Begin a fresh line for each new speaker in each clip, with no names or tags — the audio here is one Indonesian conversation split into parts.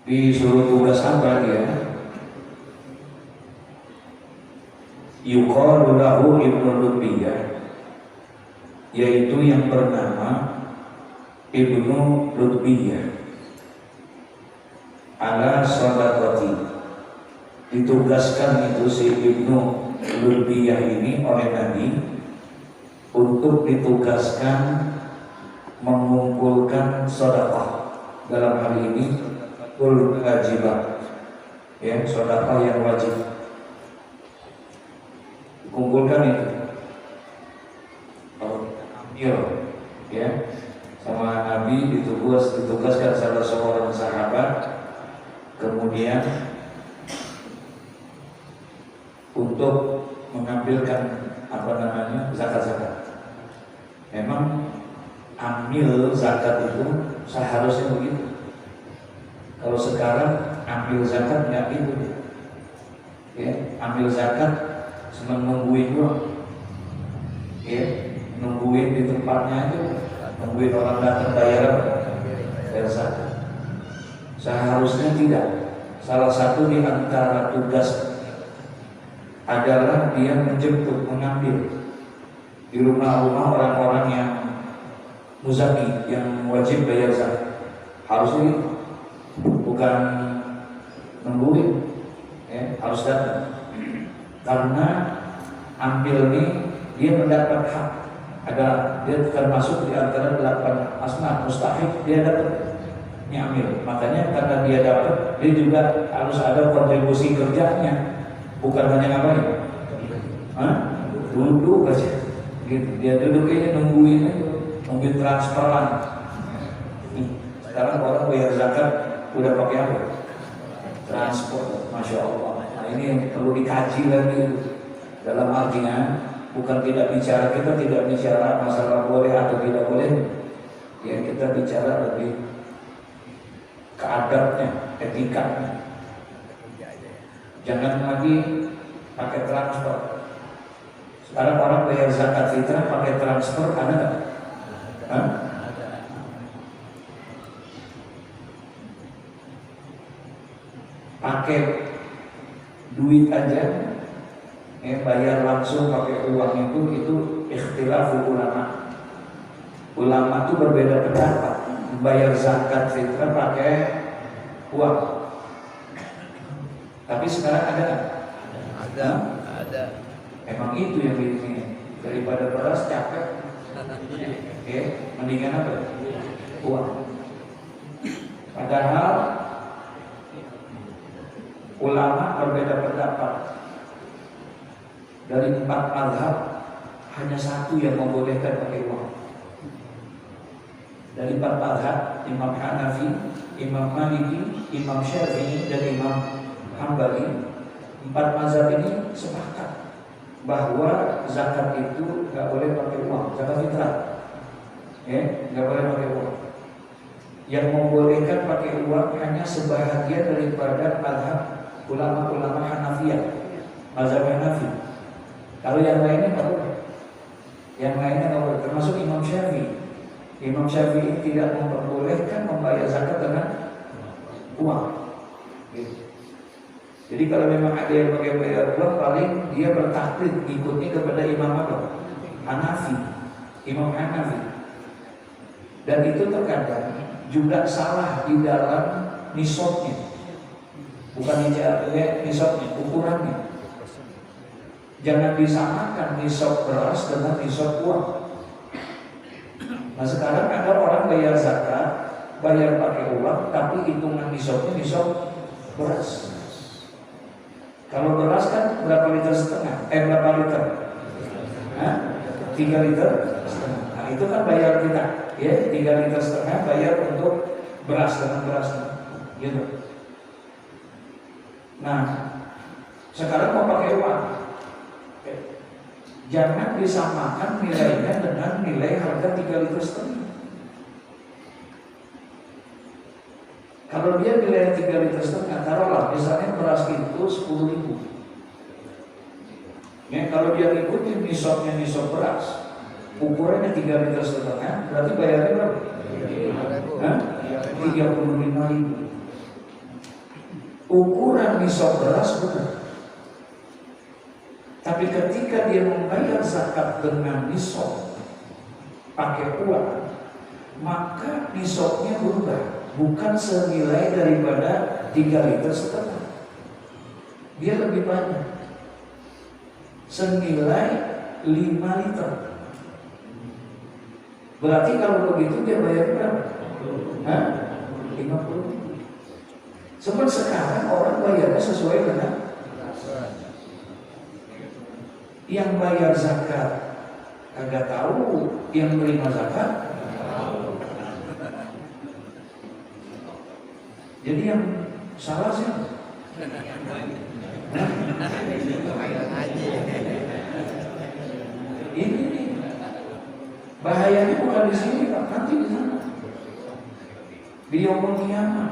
Disuruh tugas apa dia? Yuqalu lahu Ibnu Lutbiyah, yaitu yang bernama Ibnu Lutbiyah. Ala shadaqati, ditugaskan itu si Ibnu Lutbiyah ini oleh Nabi untuk ditugaskan mengumpulkan sedekah. Dalam hal ini wajibah, ya, sedekah yang wajib kumpulkan itu. Ambil, ya, sama Nabi ditugaskan salah seorang sahabat, kemudian untuk mengambilkan zakat. Memang ambil zakat itu seharusnya begitu. Kalau sekarang ambil zakat nggak gitu, ya, ambil zakat cuma nungguin doang, ya, nungguin di tempatnya aja, nungguin orang datang bayar zakat. Seharusnya tidak. Salah satu di antara tugas adalah dia menjemput, mengambil di rumah-rumah orang-orang yang muzaki, yang wajib bayar zakat. Harusnya itu, bukan nungguin, ya, harus datang. Karena ambil ini dia mendapat hak, dia termasuk di antara 8 asma mustahik, dia dapat ini ambil. Makanya karena dia dapat, dia juga harus ada kontribusi kerjanya, bukan hanya ngapain, duduk aja gitu. Dia duduk ini nungguin transferan. Sekarang orang bayar zakat udah pakai apa? Transport, masya Allah. Nah, ini yang perlu dikaji lagi. Dalam artinya bukan kita tidak bicara masalah boleh atau tidak boleh, ya, kita bicara lebih keadabnya, etikanya. Jangan lagi pakai transfer. Sekarang orang bayar zakat fitrah pakai transfer, ada nggak? Pakai duit aja, bayar langsung pakai uang itu ikhtilaf ulama. Ulama itu berbeda pendapat. Bayar zakat fitrah pakai uang. Tapi sekarang ada nggak? Ada. Emang itu yang ini daripada beras capek. Mendingan apa? Uang. Padahal ulama berbeda pendapat. Dari 4 mazhab hanya satu yang membolehkan pakai uang. Dari 4 mazhab, Imam Hanafi, Imam Maliki, Imam Syafi'i, dan Imam Hambali, 4 mazhab ini sepakat bahwa zakat itu nggak boleh pakai uang, zakat fitrah, nggak boleh pakai uang. Yang membolehkan pakai uang hanya sebahagian daripada mazhab ulama-ulama Hanafiyah, mazhab Hanafi. Kalau yang lainnya nggak boleh, termasuk Imam Syafi'i. Imam Syafi'i tidak memperbolehkan membayar zakat dengan uang. Jadi kalau memang ada yang pakai bayar uang, paling dia bertaklid ikutnya kepada Imam Hanafi, Imam Hanafi. Dan itu terkadang juga salah di dalam nisabnya, bukan nisabnya, ukurannya. Jangan disamakan nisab beras dengan nisab uang. Nah, sekarang ada orang bayar zakat, bayar pakai uang, tapi hitungan nisabnya nisab beras. Kalau beras kan berapa liter setengah? Berapa liter? 3 liter setengah. Nah, itu kan bayar kita, ya, 3 liter setengah bayar untuk beras dengan berasnya, gitu. Nah, sekarang mau pakai uang. Jangan disamakan nilainya dengan nilai harga 3 liter setengah. Kalau dia nilai 3 liter setengah, taruhlah misalnya beras itu 10.000. Kalau dia ikutin nisabnya nisab beras, ukurannya 3 liter setengah, berarti bayarnya berapa? 35.000. ukuran nisab beras benar. Tapi ketika dia membayar zakat dengan nisab pakai uang, maka nisabnya berubah, bukan senilai daripada 3,5 liter. Dia lebih banyak, senilai 5 liter. Berarti kalau begitu dia bayar berapa? 50. Sebab sekarang orang bayarnya sesuai dengan yang bayar zakat kagak tahu, yang menerima zakat tahu. Jadi yang salah siapa? Ini nih bahayanya bukan di sini Pak, nanti di sana. Di yaumul kiamat.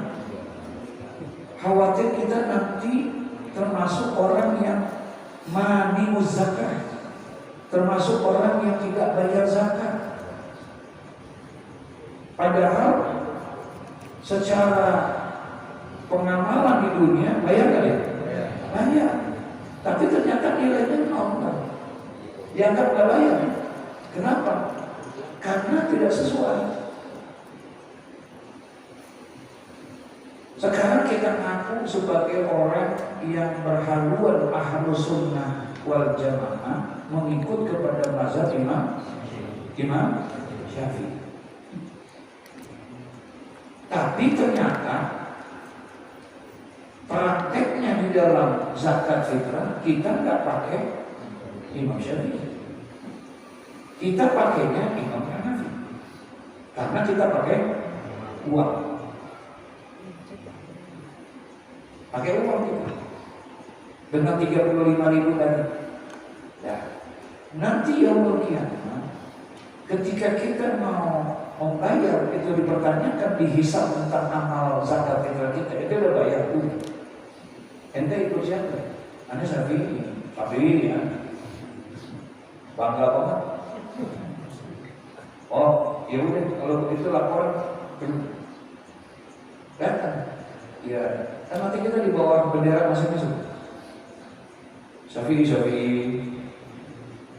Khawatir kita nanti termasuk orang yang mani'uz zakat, termasuk orang yang tidak bayar zakat. Padahal secara pengamalan di dunia bayar nggak ya? Bayar. Tapi ternyata nilainya nol. Dianggap nggak bayar. Kenapa? Karena tidak sesuai. Sekarang kita ngaku sebagai orang yang berhaluan ahlus sunnah wal jamaah, mengikut kepada mazhab Imam Syafi'i. Tapi ternyata prakteknya di dalam zakat fitrah kita nggak pakai Imam Syafi'i. Kita pakainya Imam Hanafi. Karena kita pakai uang. Pakai uang kita dengan 35.000 tadi. Ya. Nanti yaumul kiamat, ketika kita mau membayar, itu dipertanyakan, dihisab tentang amal zakat fitrah kita, itu udah bayar dulu. Ente ikut siapa? Anda Syafi'i ya. Bangga banget. Oh, ya udah, kalau begitu laporan datang. Ya, kan nanti kita di bawah bendera masing-masing. Syafi'i,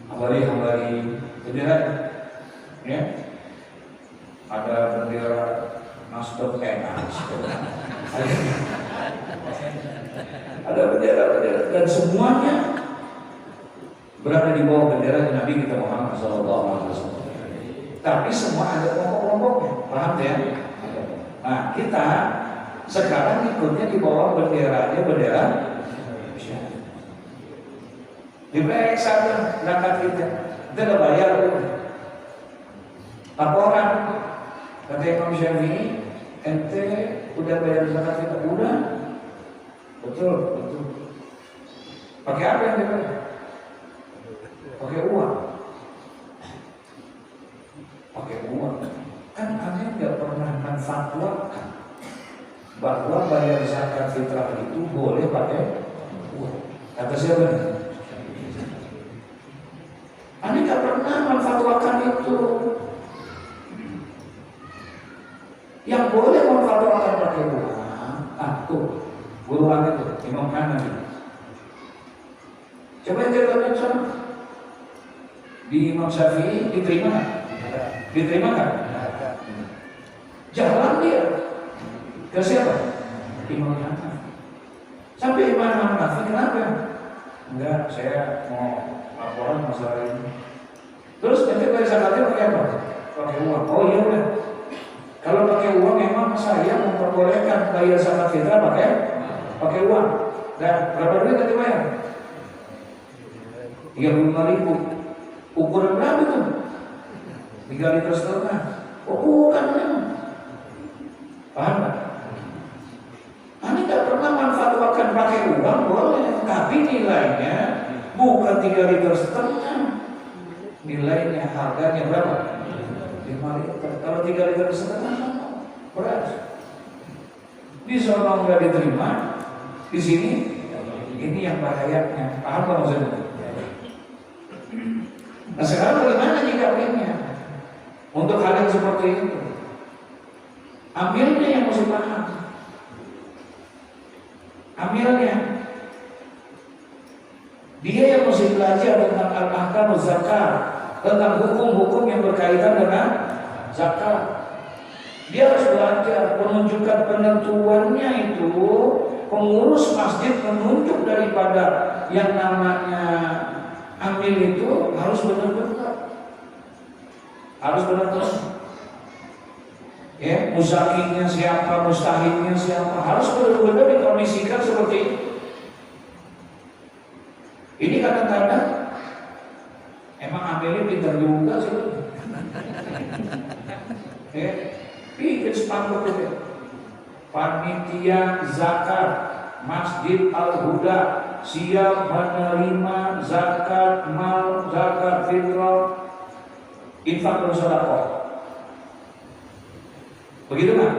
Hambali, bendera, ya. Ada bendera Nasdem, ada bendera, dan semuanya berada di bawah bendera Nabi kita Muhammad SAW. Tapi semua ada kelompok-kelompoknya, paham ya? Nah, kita sekarang ikutnya di bawah bendera Syafi'i. Dibayar saja zakat kita, kita udah bayar tuh. Laporan kata Imam Syafi'i, ente udah bayar zakat kita? Udah. Betul. Pakai apa yang dibayar? Pakai uang. Kan aneh nggak pernah menfatwakan bahwa bayar zakat fitrah itu boleh pakai uang. Kata siapa nih? Aneh nggak pernah menfatwakan itu. Yang boleh menfatwakan pakai uang, tuh guru aneh tuh, Imam Hanafi. Coba kita lihat sama di Imam Syafi'i diterima nggak? Diterima nggak? Jalan dia ke siapa? Imam Hanafi. Sampai Imam Hanafi, kenapa? Enggak, saya mau laporan masalah ini. Terus nanti bayar zakatnya pakai apa? Pakai uang. Oh iya udah. Kalau pakai uang memang saya memperbolehkan bayar zakat fitrah pakai uang. Dan berapa duit nanti bayar? 35.000. Ukuran berapa tuh? 3,5 liter. Oh bukan memang. Paham nggak? Ini nggak pernah manfaatkan pakai uang boleh, tapi nilainya bukan 3,5 liter. Nilainya harganya berapa? 5 liter. Kalau 3,5 liter beras. Di sana nggak diterima, di sini ini yang bahayanya. Paham nggak maksudnya? Nah sekarang bagaimana nyikapinya untuk hal yang seperti itu? Ambilnya yang mesti paham. amilnya. Dia yang mesti belajar tentang al-ahkam zakat, tentang hukum-hukum yang berkaitan dengan zakat. Dia harus belajar menunjukkan penentuannya itu. Pengurus masjid menunjuk daripada yang namanya amil itu harus benar-benar, harus benar-benar. Ya, muzakinya siapa, mustahidnya siapa, harus benar-benar dikondisikan seperti itu. Ini kadang-kadang emang amilnya pintar juga sih. Ya, bikin spanduk itu. Panitia zakat Masjid Al-Huda siap menerima zakat mal, zakat fitrah, infak dan sedekah. Begitu kan?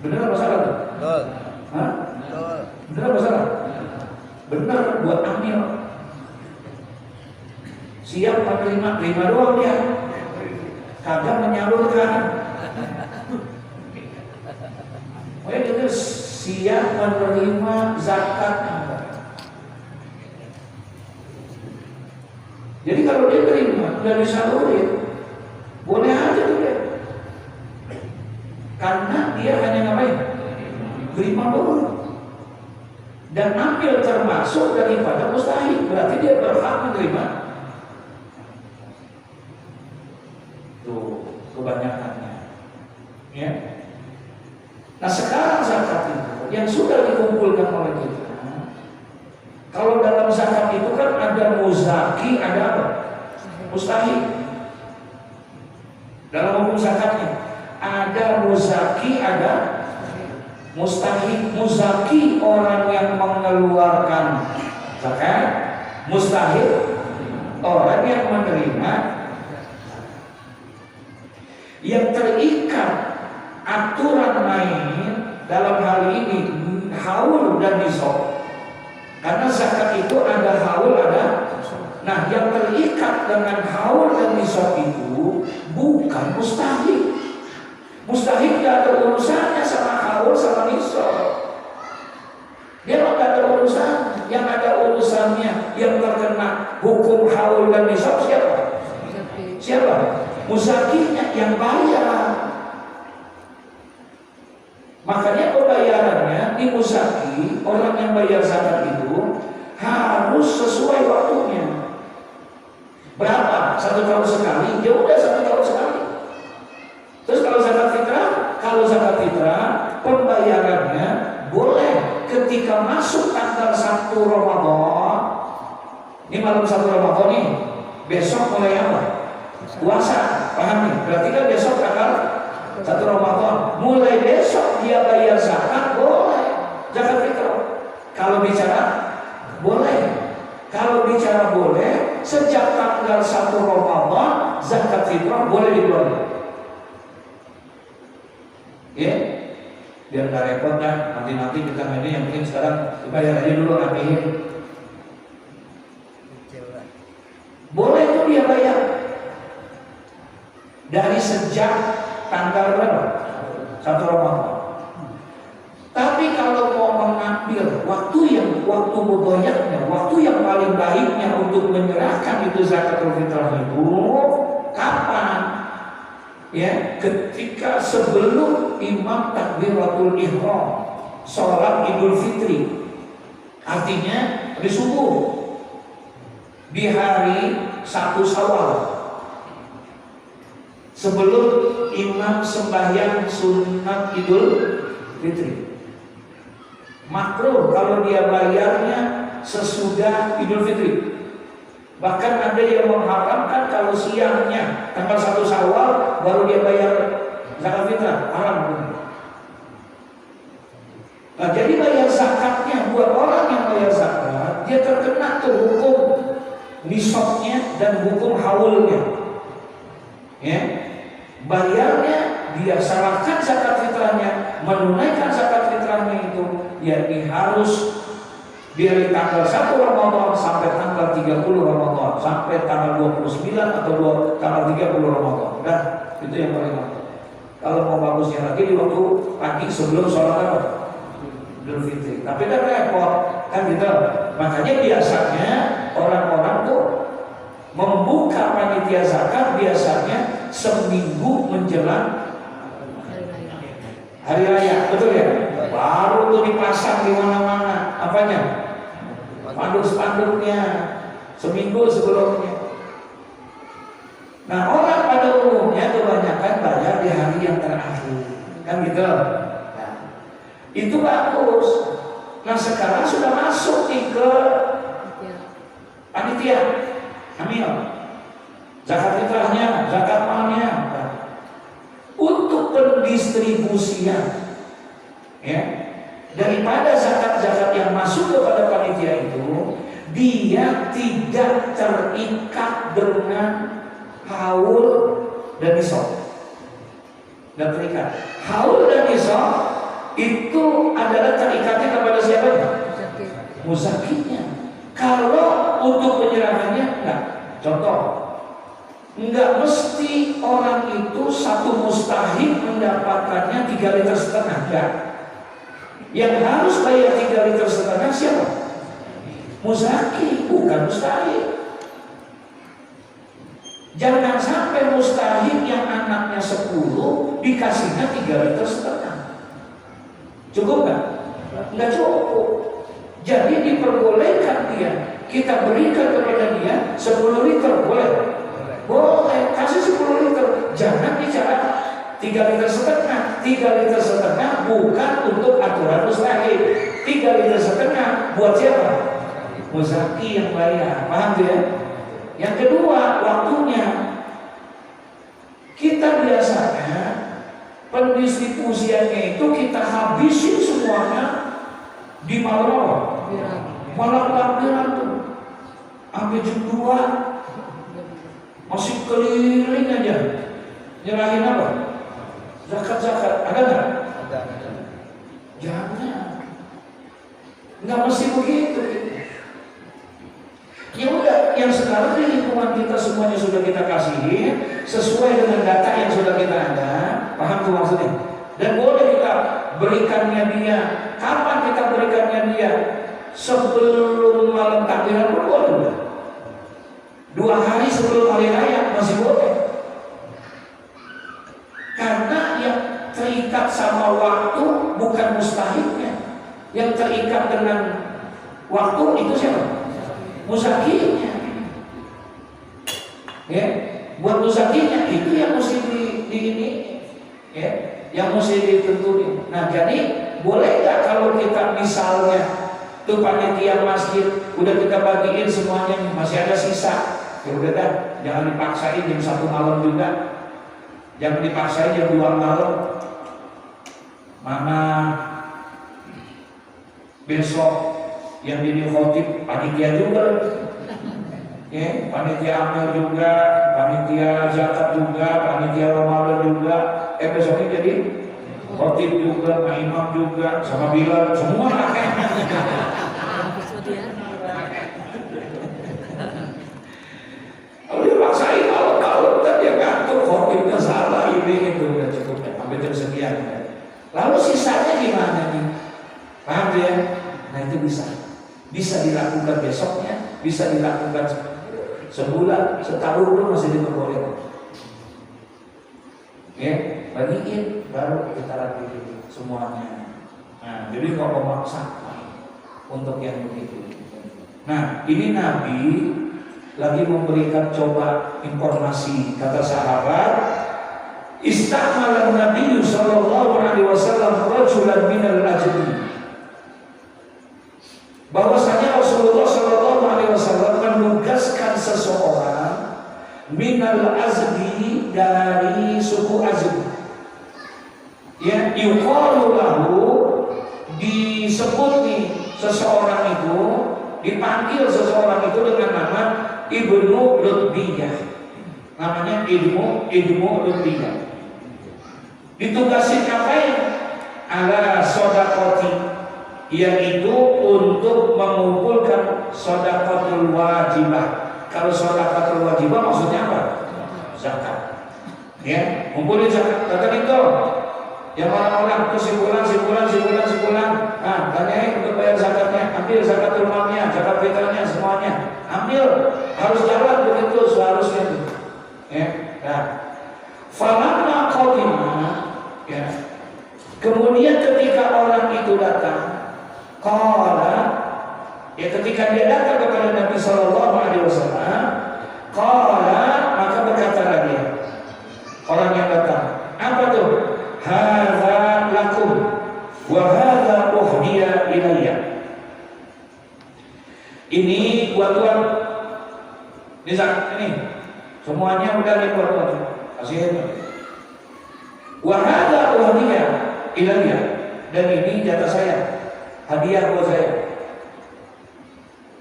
Benar apa salah tuh?
Betul.
Hah?
Betul.
Benar apa salah? Benar buat amil. Siap menerima, terima doang dia. Kagak menyalurkan. Itu siap menerima zakat. Jadi kalau dia terima dari salurin, boleh aja tuh dia. Karena dia hanya ngapain? Terima doang. Dan ambil termasuk daripada mustahil, berarti dia berhak menerima. Tuh kebanyakannya, ya. Nah sekarang zakat itu yang sudah dikumpulkan oleh kita. Kalau dalam zakat itu kan ada muzaki, ada apa? Mustahil. Dalam hukum zakatnya ada muzaki, ada mustahil. Muzaki orang yang mengeluarkan zakat, mustahil orang yang menerima, yang terikat aturan main dalam hal ini haul dan nisab. Karena zakat itu ada haul, ada. Nah, yang terikat dengan haul dan nisab itu bukan mustahil. Mustahil tidak ada urusannya sama haul sama nisab. Dia tidak ada urusan. Yang ada urusannya yang terkena hukum haul dan nisab siapa? Siapa? Muzakinya yang bayar. Makanya pembayarannya di muzaki, orang yang bayar zakat itu harus sesuai waktunya. Berapa? 1 tahun sekali? Ya udah 1 tahun sekali. Terus kalau zakat fitrah, pembayarannya boleh ketika masuk tanggal 1 Ramadan. Ini malam 1 Ramadan nih, besok mulai apa? Puasa, paham nih? Berarti kan besok tanggal 1 Ramadan, mulai besok dia bayar zakat, boleh zakat fitrah. Kalau bicara boleh, kalau bicara boleh, sejak tanggal 1 Ramadan zakat fitrah boleh dikeluarkan. Ya, biar nggak repot kan. Nanti kita ini yang penting sekarang bayar aja dulu rapihin. Boleh tuh dia bayar dari sejak tanggal berapa? 1 Ramadan. Tapi kalau mau mengambil waktu mubayyaknya, waktu yang paling baiknya untuk menyerahkan itu zakatul fitrah itu kapan? Ya, ketika sebelum imam takbiratul ihram, sholat Idul Fitri. Artinya di subuh, di hari 1 Syawal. Sebelum imam sembahyang sunat Idul Fitri. Makruh kalau dia bayarnya sesudah Idul Fitri. Bahkan ada yang mengharamkan kalau siangnya tanggal 1 Syawal baru dia bayar zakat fitrah, haram. Nah, jadi bayar zakatnya buat orang yang bayar zakat, dia terkena tuh hukum nisabnya dan hukum haulnya. Ya. Bayarnya dia salahkan zakat fitrahnya, menunaikan zakat fitrahnya itu yakni harus dari tanggal 1 Ramadan sampai tanggal 30 Ramadan, sampai tanggal 29 atau tanggal 30 Ramadan. Nah, itu yang paling penting. Kalau mau bagusnya lagi di waktu pagi sebelum sholat apa? Idul Fitri. Tapi kan repot, kan gitu. Makanya biasanya orang-orang tuh membuka panitia zakat biasanya seminggu menjelang hari raya, betul ya? Baru tuh dipasang di mana-mana, apanya? Spanduk-spanduknya seminggu sebelumnya. Nah, orang pada umumnya kebanyakan bayar di hari yang terakhir, kan gitu. Nah, itu bagus. Nah, sekarang sudah masuk nih ke panitia amil zakat fitrahnya, zakat malnya. Nah, untuk pendistribusian, ya, daripada zakat-zakat yang masuk kepada panitia itu, dia tidak terikat dengan haul dan nisab. Dan terikat. Haul dan nisab itu adalah terikatnya kepada siapa? Muzakinya. Kalau untuk penyerahannya enggak. Contoh, enggak mesti orang itu satu mustahik mendapatkannya 3,5 liter enggak. Yang harus bayar 3,5 liter siapa? Muzaki, bukan mustahik. Jangan sampai mustahik yang anaknya 10 dikasihnya 3,5 liter. Cukup nggak? Nggak cukup. Jadi diperbolehkan dia, kita berikan kepada dia 10 liter, boleh? Boleh, kasih 10 liter. Jangan bicara 3,5 liter. 3,5 liter bukan untuk aturan mustahik. 3,5 liter buat siapa? Muzaki yang bayar, paham ya? Yang kedua, waktunya. Kita biasanya pendistribusiannya itu kita habisin semuanya di malam takbiran tuh sampai jam 2 masih keliling aja nyerahin apa? Zakat-zakat, ada nggak? Ada. Jangan, nggak mesti begitu. Ya udah, yang sekarang di lingkungan kita semuanya sudah kita kasih sesuai dengan data yang sudah kita ada, paham tuh maksudnya? Dan boleh kita berikannya dia. Kapan kita berikannya dia? Sebelum malam takbiran pun boleh. 2 hari sebelum hari raya masih boleh. Karena yang terikat sama waktu bukan mustahiknya. Yang terikat dengan waktu itu siapa? Muzakinya. Ya, buat muzakinya itu yang mesti di ini, ya, yang mesti ditentuin. Nah, jadi boleh nggak kalau kita misalnya tuh panitia masjid udah kita bagiin semuanya, masih ada sisa, ya udah dah, jangan dipaksain jam 1 malam juga, jangan dipaksain jam 2 malam. Mana besok yang jadi khotib panitia juga, ya, panitia amil juga, panitia zakat juga, panitia Ramadan juga, besoknya jadi khotib juga, imam juga, sama Bilal, semua pakai. Kalau dipaksain kalau kan dia ngatur khotibnya salah ini itu udah cukup ya, sampai jam sekian. Lalu sisanya gimana nih? Paham ya? Nah itu bisa dilakukan besoknya, bisa dilakukan sebulan, setahun pun masih diperbolehkan. Ya, bagiin baru kita lakukan semuanya. Nah, jadi kalau memaksa untuk yang begitu. Nah, ini Nabi lagi memberikan coba informasi, kata sahabat, istakmalan Nabi sallallahu alaihi wasallam rajulan minal ajmi. Bahwasanya Rasulullah sallallahu alaihi wasallam menugaskan seseorang minal azdi, dari suku Azdi. Ya, yuqalu lahu, disebut nih seseorang itu, dipanggil seseorang itu dengan nama Ibnu Lutbiyah. Namanya Ibnu Lutbiyah. Ditugasin ngapain? Ala sodaqati, yaitu untuk mengumpulkan sedekahul wajibah. Kalau sedekahul wajibah maksudnya apa? Zakat. Ya, ngumpulin zakat itu. Yang orang-orang simpulan. Nah, tanyain untuk bayar zakatnya, ambil zakatul malnya, zakat fitrahnya, semuanya. Ambil, harus jalan begitu seharusnya itu. Ya. Nah, falamma qadima, ya. Kemudian ketika orang itu datang, qala, ya ketika dia datang kepada Nabi sallallahu alaihi wasallam, qala, maka berkatalah dia, orang yang datang, apa tuh? Hadza lakum wa hadza uhdiya ilayya. Ini buat tuan. Ini semuanya udah nih buat tuan. Kasihin. Wa hadza uhdiya ilayya. Dan ini jatah saya. Hadiah buat saya.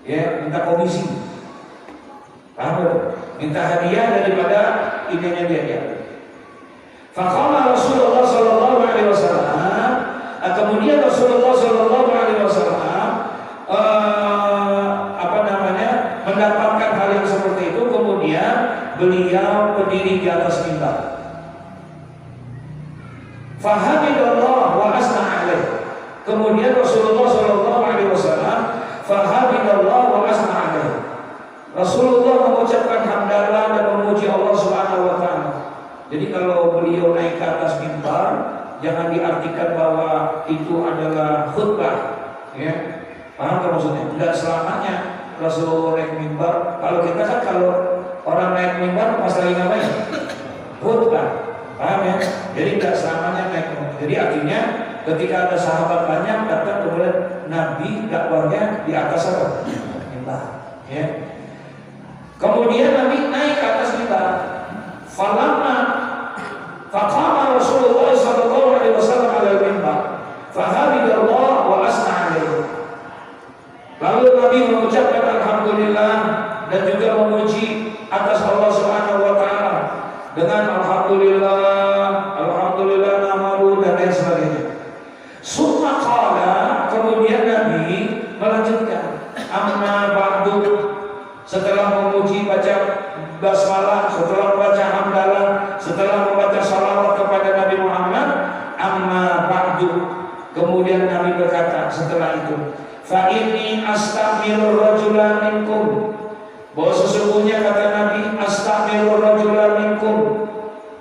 Ya, minta komisi. Paham? Minta hadiah daripada ininya dia ya. Faqala Rasulullah sallallahu alaihi wasallam, kemudian Rasulullah sallallahu alaihi wasallam mendapatkan hal yang seperti itu, kemudian beliau berdiri di atas mimbar. Fahamidallah wa asna alaih. Kemudian Rasulullah sallallahu alaihi wasallam fahamidallah wa asna alaih. Rasulullah mengucapkan hamdalah dan memuji Allah Subhanahu wa taala. Jadi kalau beliau naik ke atas mimbar, jangan diartikan bahwa itu adalah khutbah, ya. Paham kan maksudnya? Tidak selamanya Rasul naik mimbar. Kalau kita kan kalau orang naik mimbar pas lagi ngapain? Khutbah. Paham ya? Jadi tidak selamanya naik mimbar. Jadi artinya ketika ada sahabat banyak datang kemudian Nabi dakwahnya di atas apa? Mimbar, ya. Kemudian Nabi naik ke atas mimbar. Faqama Rasulullah sallallahu alaihi wasallam ala al-mimbar fahamidallah wa asna alaihi. Lalu Nabi mengucapkan alhamdulillah dan juga memuji atas Allah Subhanahu wa taala dengan alhamdulillah namaru dan lain sebagainya. Summa qala, kemudian Nabi melanjutkan, amma ba'du, setelah memuji baca basmalah, setelah membaca hamdalah, setelah membaca salawat kepada Nabi Muhammad, amma ba'du, kemudian Nabi berkata setelah itu, fa inni astamiru rajulan minkum, bahwa sesungguhnya kata Nabi, astamiru rajulan minkum,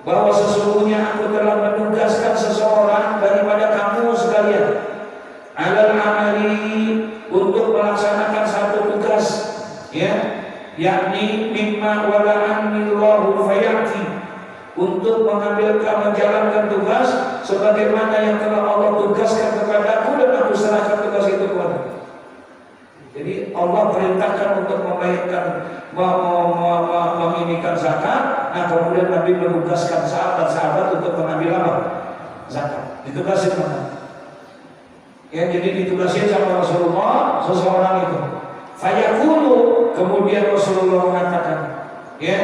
bahwa sesungguhnya aku telah menugaskan seseorang daripada kamu sekalian, alal amali, untuk melaksanakan satu tugas, ya, yakni mimma wala'anillahu fayati, untuk menjalankan tugas sebagaimana yang telah Allah tugaskan kepadaku dan aku serahkan tugas itu kepada. Jadi Allah perintahkan untuk membayarkan, meminikan zakat. Nah kemudian Nabi menugaskan sahabat-sahabat untuk mengambil apa? Zakat. Ditugasin mana? Ya, jadi ditugasin sama Rasulullah seseorang itu. Fayaqulu, kemudian Rasulullah mengatakan, ya,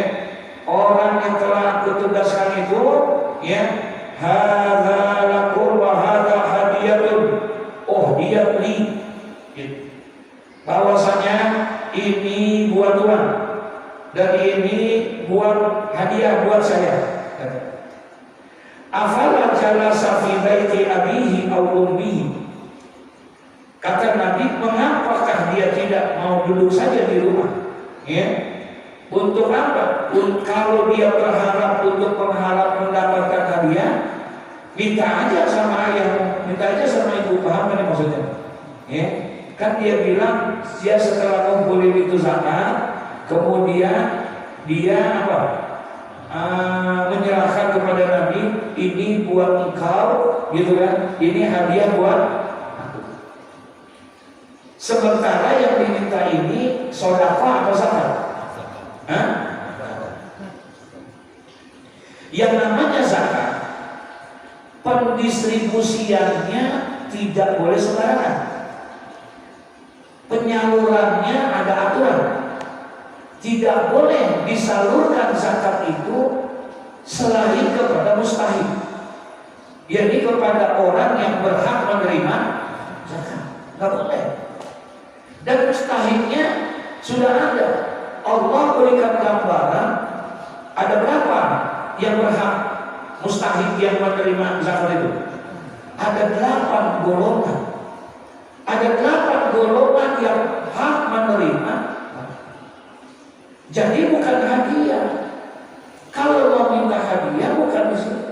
orang yang telah aku tugaskan itu, ya, hadza lakum wa hadza hadiyatun uhdiyat li, bahwasanya ini buat Tuhan dan ini buat hadiah buat saya. Afala jalasa fi baiti abihi aw ummihi, kata Nabi, mengapakah dia tidak mau duduk saja di rumah? Ya, untuk apa? Kalau dia berharap untuk mendapatkan hadiah, minta aja sama ayahmu, minta aja sama ibu. Paham kan maksudnya? Ya, kan dia bilang dia setelah ngumpulin itu zakat, kemudian dia apa? Menyerahkan kepada Nabi, ini buat engkau, gitu kan? Ini hadiah buat. Sementara yang diminta ini sedekah atau zakat? Yang namanya zakat, pendistribusiannya tidak boleh sembarangan. Penyalurannya ada aturan. Tidak boleh disalurkan zakat itu selain kepada mustahik, yakni kepada orang yang berhak menerima zakat. Nggak boleh. Dan mustahiknya sudah ada. Allah berikan gambaran ada berapa yang berhak mustahik yang menerima zakat itu. ada 8 golongan. Ada 8 golongan yang hak menerima. Jadi bukan hadiah. Kalau mau minta hadiah bukan di sini.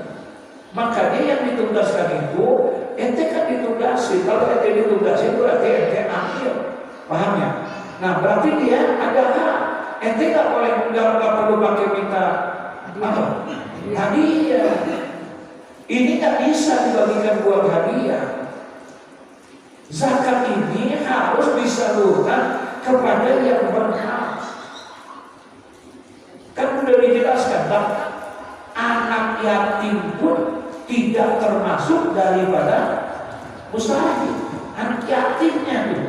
Makanya yang ditugaskan itu, ente kan ditugasi. Kalau ente ditugasi berarti ente ambil. Paham ya? Nah berarti dia ada hak. Ente nggak perlu pakai minta apa? Hadiah. Ini nggak bisa dibagikan buat hadiah. Zakat ini harus disalurkan kepada yang berhak. Kan sudah dijelaskan, bahkan anak yatim pun tidak termasuk daripada mustahil. Anak yatimnya itu,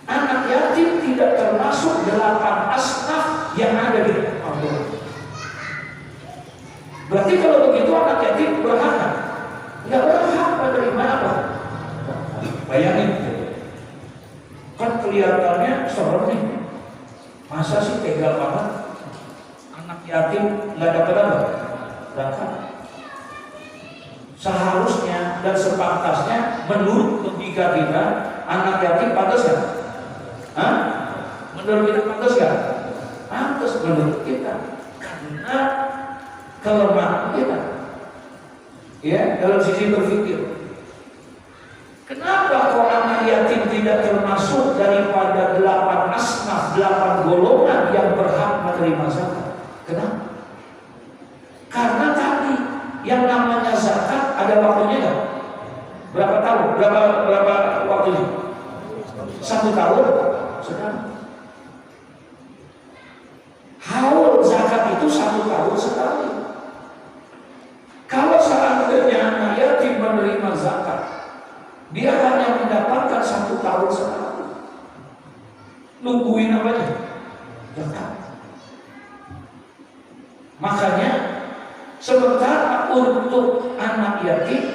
anak yatim tidak termasuk 8 asnaf yang ada di Allah. Berarti kalau begitu anak yatim berhak? Nggak berhak menerima apa? Bayangin, kan kelihatannya serem nih. Masa sih tega banget anak yatim nggak dapat apa? Zakat. Seharusnya dan sepantasnya menurut logika kita anak yatim pantas kan? Hah? Menurut kita pantas kan? Pantas menurut kita karena kelemahan kita. Ya, dalam sisi berpikir. Kenapa kok anak yatim tidak termasuk daripada 8 asnaf, 8 golongan yang berhak menerima zakat? Kenapa? Karena tadi yang namanya zakat ada waktunya kan? Berapa tahun? Berapa waktunya? 1 tahun sekali. Haul zakat itu 1 tahun sekali. Kalau seandainya anak yatim menerima zakat, dia hanya mendapatkan 1 tahun sekali. Nungguin apanya? Zakat. Makanya sementara untuk anak yatim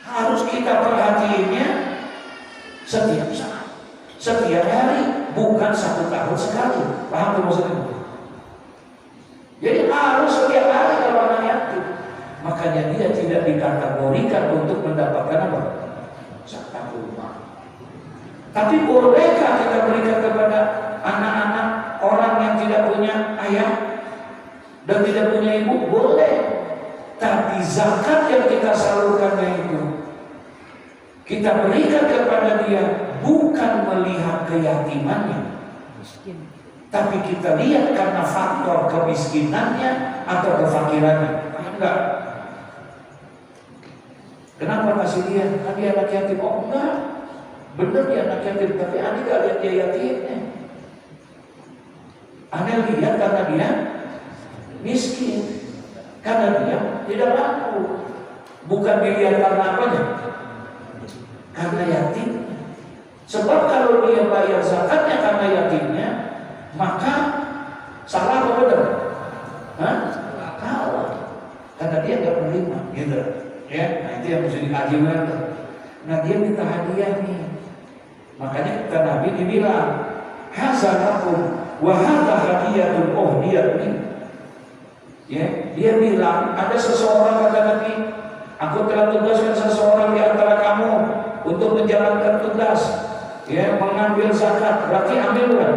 harus kita perhatiinnya setiap saat, setiap hari, bukan 1 tahun sekali. Paham tuh maksudnya? Jadi harus setiap hari kalau anak yatim. Makanya dia tidak dikategorikan untuk mendapatkan apa? Zakat rumah. Tapi bolehkah kita berikan kepada anak-anak orang yang tidak punya ayah dan tidak punya ibu? Boleh. Tapi zakat yang kita salurkannya itu kita berikan kepada dia bukan melihat keyatimannya, tapi kita lihat karena faktor kemiskinannya atau kefakirannya. Paham enggak? Kenapa kasih dia? Kan dia anak yatim. Oh enggak, bener dia anak yatim, tapi aneh gak lihat dia yatimnya. Aneh lihat karena dia miskin, karena dia tidak mampu. Bukan dilihat karena apanya? Karena yatim. Sebab kalau dia bayar zakatnya karena yatimnya, maka salah atau benar? Hah? Salah. Karena dia nggak menerima, gitu. Ya, nah itu yang mesti dikaji banget. Nah dia minta hadiah nih. Makanya kata Nabi dibilang, hazanakum wa hadza hadiyatul uhdiyatni. Ya, dia bilang ada seseorang kata Nabi, aku telah tugaskan seseorang di antara kamu untuk menjalankan tugas, ya, mengambil zakat. Berarti ambil bukan?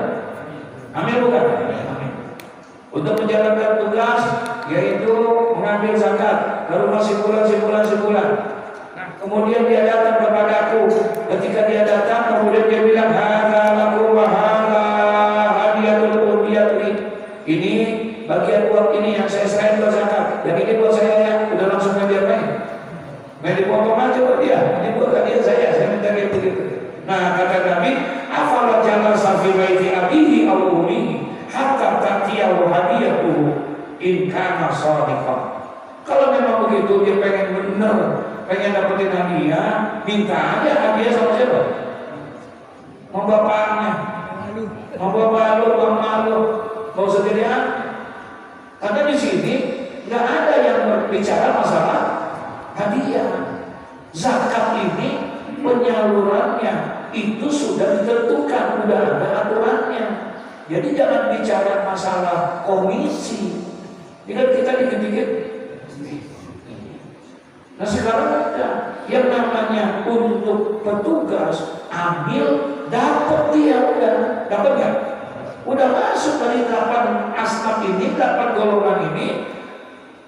Ambil bukan? Ambil. Untuk menjalankan tugas yaitu mengambil zakat, baru masih sebulan. Nah, kemudian dia datang kepada aku. Ketika dia datang, kemudian dia bilang, hadza lakum wa hadza hadiyatul uhdiyatni. Ini bagian uang ini yang saya serahin buat zakat, yang ini buat saya ya. Udah langsung ngambil main dipotong aja buat dia. Ini buat hadiah saya minta dia begitu. Nah kata Nabi, afala jalasa fi baiti abihi aw ummihi hatta ta'tiyahu hadiyatuhu in kana shadiqan. Kalau memang begitu dia pengen bener, pengen dapetin hadiah, minta aja hadiah sama siapa? Mau bapaknya, mau bapak lu, mau malu, mau sendirian. Karena di sini nggak ada yang berbicara masalah hadiah. Zakat ini penyalurannya itu sudah ditentukan, sudah ada aturannya. Jadi jangan bicara masalah komisi. Ini kita dikit-dikit. Nah sekarang ada yang namanya untuk petugas ambil, dapat dia udah, dapat nggak? Udah masuk dari 8 asnaf ini, 8 golongan ini,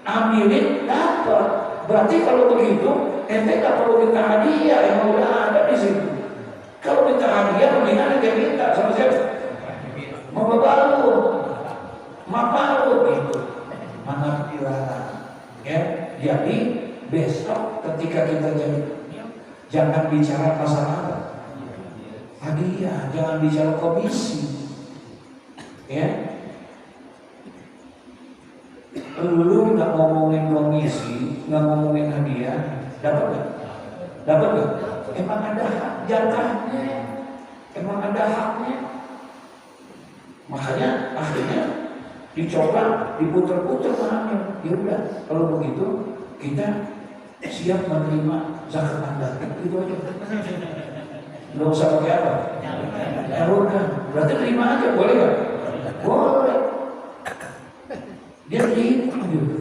ambilin dapat. Berarti kalau begitu, ente nggak perlu minta hadiah, yang udah ada di situ. Kalau minta hadiah, mendingan ente minta sama siapa? Mau babalu gitu. Mana dilarang? Ya, jadi besok ketika kita jadi, jangan bicara masalah hadiah, jangan bicara komisi. Ya, lu nggak ngomongin komisi, nggak ngomongin hadiah, dapat nggak? Dapat nggak? Emang ada hak jatahnya, emang ada haknya. Makanya akhirnya dicoba, diputer-puter mahamnya. Ya udah, kalau begitu kita siap menerima zakat Anda. Itu aja. Nggak usah pakai apa? Nyalurkan. Berarti terima aja, boleh nggak? Boleh. Dia terima gitu.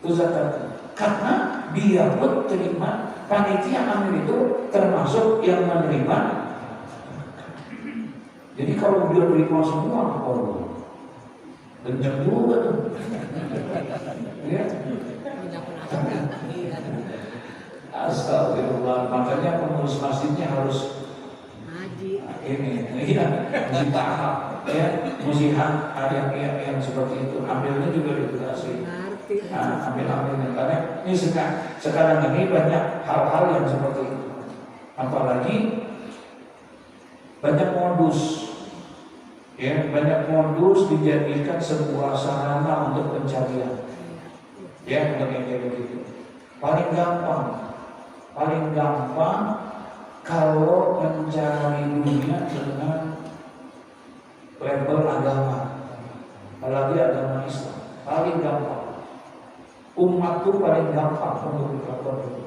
Itu zakat. Karena dia pun terima, panitia amil itu termasuk yang menerima. Jadi kalau dia terima semua, oh, kencang juga tuh. Ya. Astagfirullah. Makanya pengurus masjidnya harus ini, iya, mesti paham, ya, mesti ada yang seperti itu. Ambilnya juga dikasih, ambilnya. Karena ini sekarang ini banyak hal-hal yang seperti itu. Apalagi banyak modus, ya, banyak modus dijadikan sebuah sarana untuk pencarian, ya, untuk yang kayak begitu. Paling gampang kalau mencari dunia dengan label agama, apalagi agama Islam, paling gampang. Umat tuh paling gampang untuk dilakukan itu.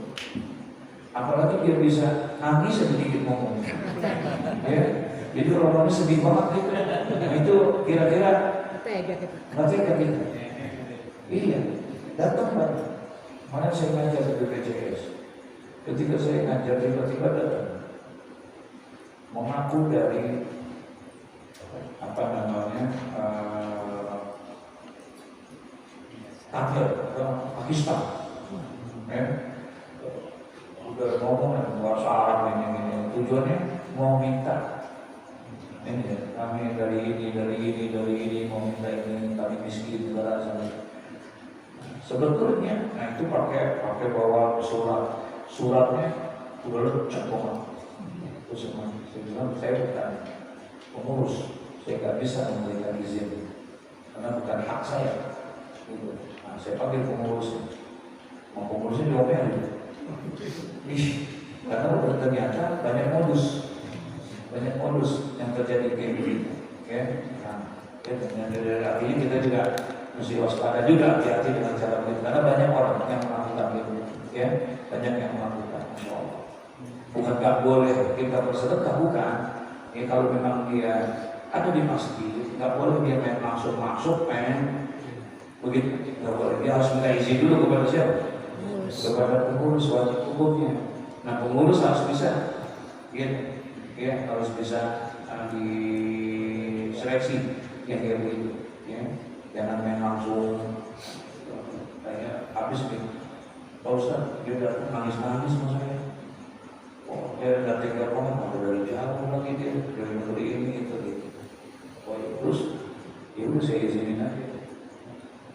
Apalagi dia bisa nangis sedikit ngomong, ya. Jadi kalau ngomong sedih banget gitu, itu kira-kira tega gitu. Iya, datang banget. Mana saya ngajar di BPJS. Ketika saya ngajar tiba-tiba datang mengaku dari apa namanya Tamil, Pakistan, udah ngomong bahasa Arab ini tujuannya mau minta ini ya, kami dari ini mau minta ini, kami miskin segala macam. Sebetulnya, nah itu pakai bawa suratnya udah lecek banget. Terus saya bilang, saya bukan pengurus, saya nggak bisa memberikan izin karena bukan hak saya. Gitu. Nah, saya panggil pengurusnya, mau pengurusnya diomelin. Karena udah ternyata banyak modus yang terjadi kayak begitu. Ya, nah, dari artinya kita juga mesti waspada juga, hati-hati dengan cara begitu. Karena banyak orang yang melakukan itu, ya, banyak yang melakukan. Insya Allah. Bukan nggak boleh kita bersedekah, bukan. Ya, kalau memang dia ada di masjid, nggak boleh dia main masuk, begitu. Nggak boleh. Dia harus minta izin dulu kepada siapa? Kepada pengurus, wajib hukumnya. Nah, pengurus harus bisa, ya, harus bisa diseleksi yang kayak begitu. Ya. Jangan main langsung kayak habis gitu. Pak Ustaz, dia datang nangis-nangis sama saya. Oh, dia udah tega banget, aku dari jauh lagi dia, dari negeri ini itu gitu. Oh, ya, terus, ya udah saya izinin aja.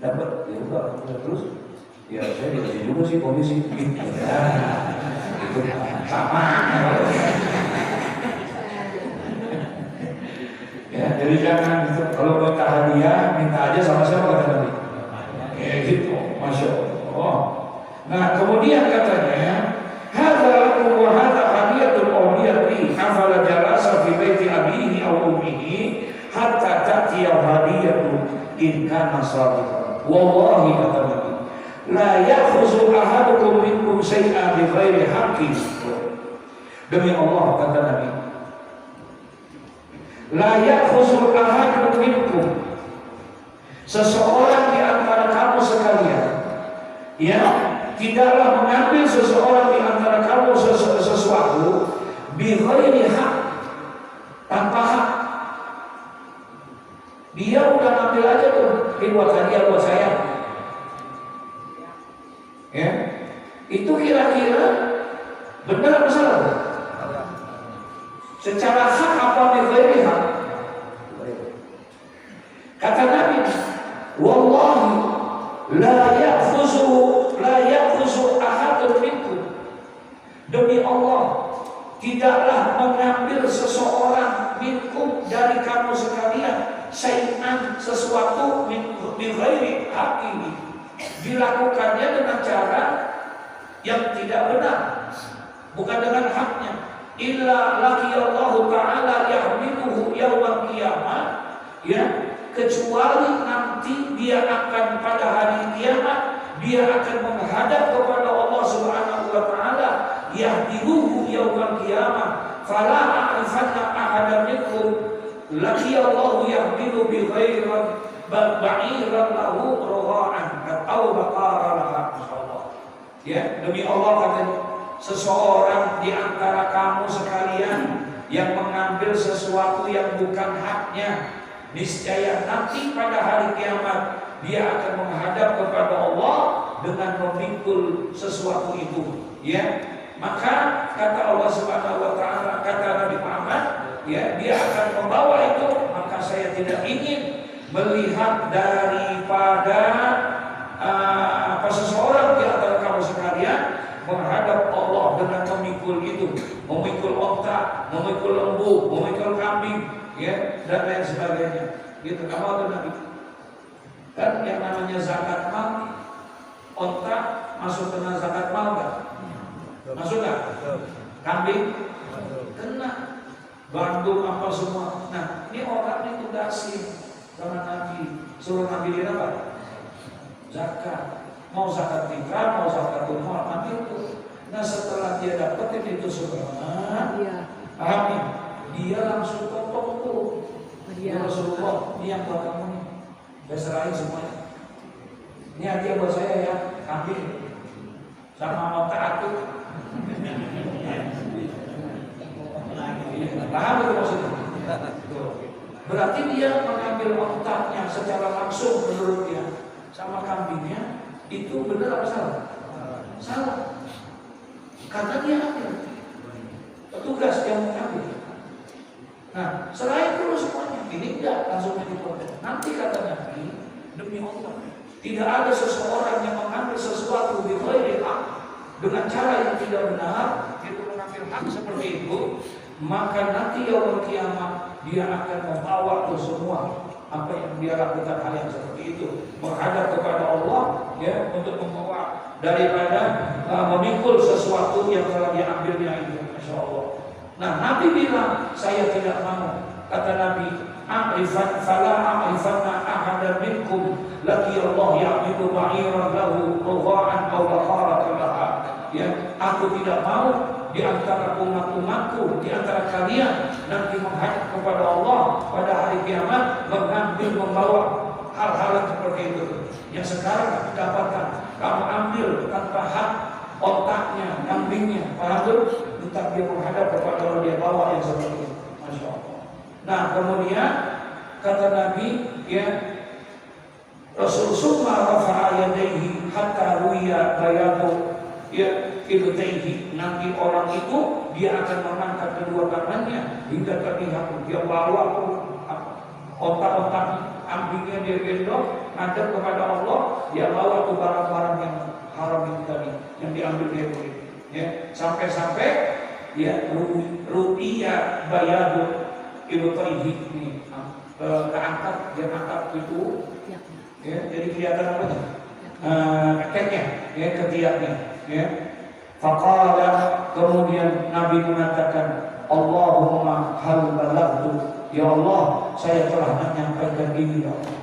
Dapat, ya udah terus. Ya saya dikasih juga sih komisi. Ya, itu sama. Ya, jadi jangan gitu. Kalau minta hadiah, minta aja sama siapa kata Nabi. Kayak gitu, masya Allah. Nah, kemudian katanya, hadza lakum wa hadza hadiyatul awliyati afala jalasa fi baiti abihi aw ummihi hatta ta'tiya hadiyatu in kana sadiqan. Wallahi kata Nabi, la ya'khuzu ahadukum minkum syai'an bi ghairi haqqin. Demi Allah kata Nabi, la ya'khuzu ahadun minkum, seseorang di antara kamu sekalian, ya, tidaklah mengambil seseorang di antara kamu sesuatu bighairi hak, tanpa hak. Dia udah ngambil aja tuh, ini buat hadiah buat saya. Ya, itu kira-kira benar atau salah? Secara hak apa bighairi hak? Kata Nabi, wallahi la ya'khuzu ahadun minkum. Demi Allah, tidaklah mengambil seseorang minkum dari kamu sekalian syai'an, sesuatu min ghairi haqqihi, dilakukannya dengan cara yang tidak benar, bukan dengan haknya. Illa laqiyallahu ta'ala yahmiluhu yawmal qiyamah, ya, kecuali nanti dia akan pada hari kiamat dia akan menghadap kepada Allah Subhanahu wa taala, yahdiruhu yawmal qiyamah fala a'rifanna ahadan minkum laqiyallahu yahmilu bi ghairin ba'iran lahu rawa'an atau baqara laha. Ya, demi Allah katanya, seseorang di antara kamu sekalian yang mengambil sesuatu yang bukan haknya, niscaya nanti pada hari kiamat dia akan menghadap kepada Allah dengan memikul sesuatu itu. Ya, maka kata Allah Subhanahu wa taala, kata Nabi Muhammad, ya, dia akan membawa itu. Maka saya tidak ingin melihat daripada seseorang di antara kamu sekalian menghadap Allah dengan memikul itu, memikul onta, memikul lembu, memikul kambing, ya, dan lain sebagainya. Gitu, kamu atau Nabi? Kan yang namanya zakat mal, onta masuk kena zakat mal kan? Masuk nggak? Kambing kena, bandung apa semua. Nah, ini orang ditugasin sama Nabi, suruh ngambilin apa? Zakat. Mau zakat fitrah, mau zakat umar, ambil itu. Nah, setelah dia dapetin itu semua, paham nih? Dia langsung potong tuh. Ya Rasulullah, ini yang buat kamu nih, saya serahin semuanya. Ini hadiah buat saya ya, kambing sama otak itu. Paham itu maksudnya? Berarti dia mengambil otaknya secara langsung menurut dia, sama kambingnya. Itu benar apa salah? Salah. Karena dia ambil, petugas yang mengambil. Nah, selain dulu semuanya, ini enggak langsung dipotong. Nanti kata Nabi, demi Allah, tidak ada seseorang yang mengambil sesuatu di ghairi hak, dengan cara yang tidak benar, itu mengambil hak seperti itu, maka nanti yaumul kiamat dia akan membawa itu semua apa yang dia lakukan, hal yang seperti itu, menghadap kepada Allah, ya, untuk membawa daripada memikul sesuatu yang telah diambilnya itu. Masya Allah. Nah, Nabi bilang, saya tidak mau. Kata Nabi, fala a'rifanna ahadan minkum laqiyallah ya'midu ba'iran lahu rawa'an aw baqaratan laha. Ya, aku tidak mau di antara umat-umatku, di antara kalian nanti menghadap kepada Allah pada hari kiamat mengambil, membawa hal-hal seperti itu yang sekarang didapatkan. Kamu ambil tanpa hak otaknya, kambingnya, paham tuh? Tetap dia menghadap kepada Allah, dia bawa yang seperti itu. Masya Allah. Nah, kemudian kata Nabi, ya, Rasul summa rafa'a yadayhi hatta ruya bayadu, ya, ibtaihi. Nanti orang itu dia akan mengangkat kedua tangannya hingga terlihat dia bawa otak-otak kambingnya, dia gendong ngadep kepada Allah, dia bawa tuh barang-barang yang haram itu tadi yang diambil dia itu, ya, sampai-sampai ya rupiah bayadu ibtaihi ini keangkat, dia angkat itu, ya, jadi kelihatan apa tuh? Kekeknya, ya, ketiaknya, ya. Faqala, kemudian Nabi mengatakan, Allahumma hal balagtu, ya Allah, saya telah menyampaikan ini, ya Allah.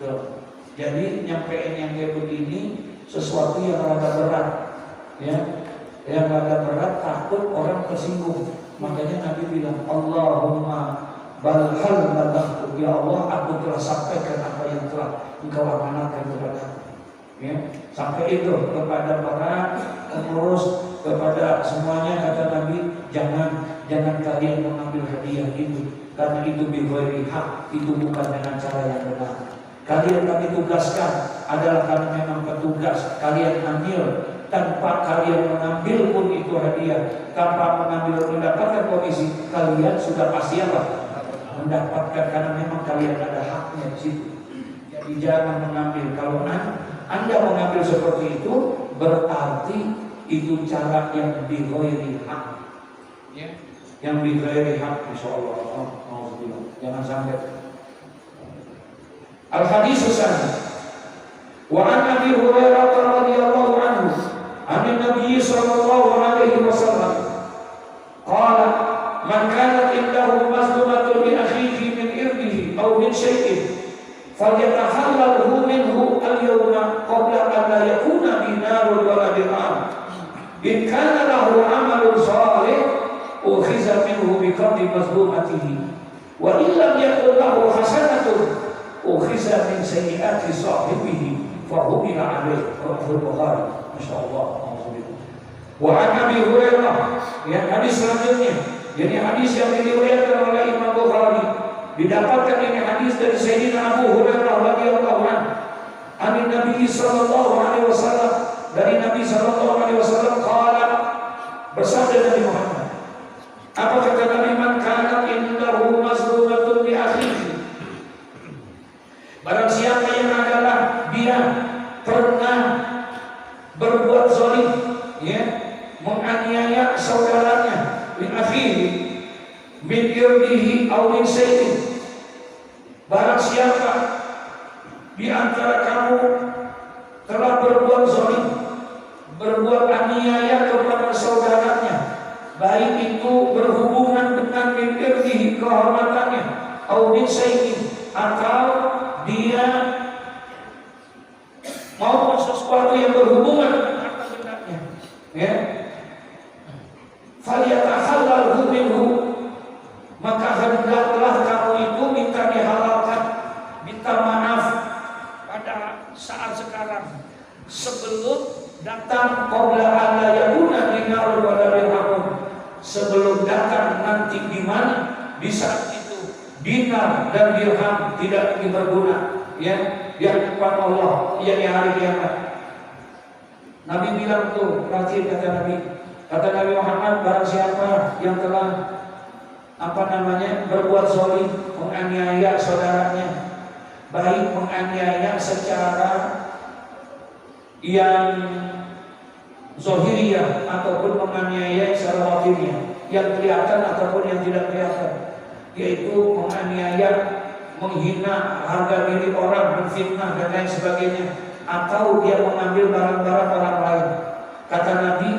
Tuh. Jadi nyampein yang kayak begini sesuatu yang rada berat, ya, yang rada berat, takut orang tersinggung. Makanya Nabi bilang, Allahumma bal hal balagtu, ya Allah, aku telah sampaikan apa yang telah Engkau amanatkan kepada aku. Ya, sampai itu kepada para pengurus, kepada semuanya kata Nabi, jangan kalian mengambil hadiah itu, karena itu bighairi hak, itu bukan dengan cara yang benar. Kalian kami tugaskan adalah karena memang petugas, kalian ambil tanpa kalian mengambil pun itu hadiah, tanpa mendapatkan komisi, kalian sudah pasti apa? Mendapatkan, karena memang kalian ada haknya di situ. Jadi jangan mengambil. Kalau Anda mengambil seperti itu, berarti itu cara yang bighairi hak. Ya, yang bighairi hak, insyaallah. Jangan sampai. Al-hadits tsani. Wa an Abi Hurairah radhiyallahu anhu, an Nabi sallallahu alaihi wasallam qala man kanat indahu mazlumatun li akhihi min irdihi aw min shay'in falyatahallalhu minhu al-yawma qabla an la yakuna binarun wala dir'am. In kana lahu amalun salih ukhiza minhu biqadri mazlumatihi wa in lam yakun lahu hasanatun ukhiza min sayyiati sahibihi fa humila alayhi. Rawahu Bukhari. Masyaallah. Wa an Abi Hurairah, yang hadis selanjutnya, jadi hadis yang diriwayatkan oleh Imam Bukhari, didapatkan ini hadis dari Sayyidina Abu Hurairah radhiyallahu anhu, an Nabi sallallahu alaihi wasallam, dari Nabi sallallahu alaihi wasallam qala, bersabda Nabi Muhammad, apa kata Nabi, man kana indahu mazlumatun li akhihi, barang siapa yang adalah dia pernah berbuat zalim, ya, menganiaya saudaranya, li akhihi min irdihi aw min sayyin, barang siapa di antara kamu telah berbuat zalim, berbuat aniaya kepada saudaranya, baik itu berhubungan dengan min irdihi, kehormatannya, aw min sayyin, atau dia mau sesuatu yang berhubungan dengan harta bendanya, ya, falyatahallalhu minhu, maka hendaklah kamu itu minta dihalalkan, minta maaf pada saat sekarang, sebelum datang qabla alla yakuna dinarun wala dirhamun, sebelum datang nanti di mana di saat itu dinar dan dirham tidak lagi berguna, ya, di hadapan Allah, yakni hari kiamat. Nabi bilang tuh, perhatian kata Nabi Muhammad, barang siapa yang telah berbuat zalim, menganiaya saudaranya, baik menganiaya secara yang zahiriyah ataupun menganiaya secara batiniyah, yang kelihatan ataupun yang tidak kelihatan, yaitu menganiaya, menghina harga diri orang, menfitnah dan lain sebagainya, atau dia mengambil barang-barang orang lain. Kata Nabi,